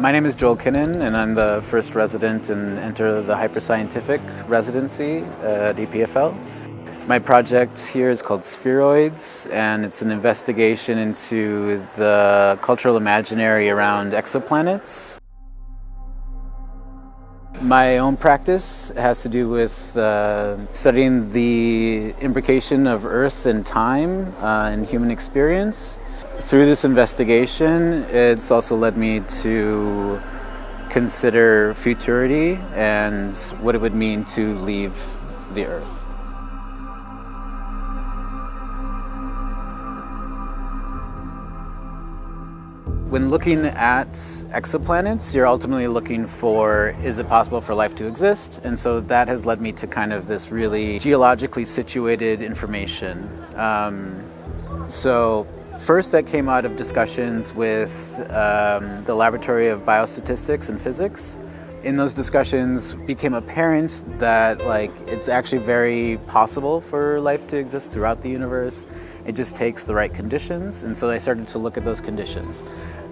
My name is Kuennen, and I'm the first resident in Enter the Hyperscientific residency at EPFL. My project here is called Spheroids, and it's an investigation into the cultural imaginary around exoplanets. My own practice has to do with studying the imbrication of Earth and time in human experience. Through this investigation, it's also led me to consider futurity and what it would mean to leave the Earth. When looking at exoplanets, you're ultimately looking for, is it possible for life to exist? And so that has led me to kind of this really geologically situated information. So first that came out of discussions with the Laboratory of Biostatistics and Physics. In those discussions became apparent that it's actually very possible for life to exist throughout the universe. It just takes the right conditions, and so I started to look at those conditions.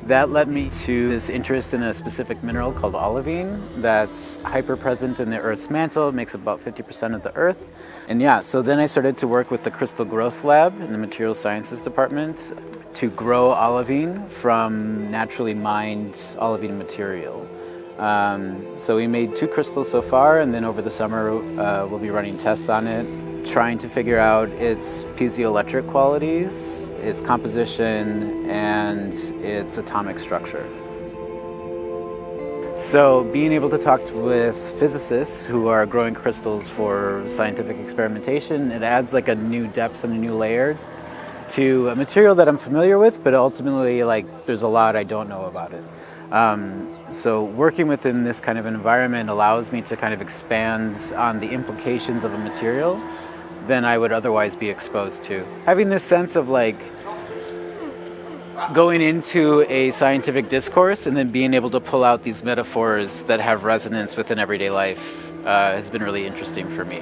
That led me to this interest in a specific mineral called Olivine that's hyper-present in the Earth's mantle. It makes about 50% of the Earth. And so then I started to work with the Crystal Growth Lab in the Material Sciences Department to grow olivine from naturally mined olivine material. So we made 2 crystals so far, and then over the summer we'll be running tests on it, trying to figure out its piezoelectric qualities, its composition, and its atomic structure. So being able to talk with physicists who are growing crystals for scientific experimentation, it adds a new depth and a new layer to a material that I'm familiar with, but ultimately there's a lot I don't know about it. So working within this kind of environment allows me to kind of expand on the implications of a material than I would otherwise be exposed to. Having this sense of going into a scientific discourse and then being able to pull out these metaphors that have resonance within everyday life has been really interesting for me.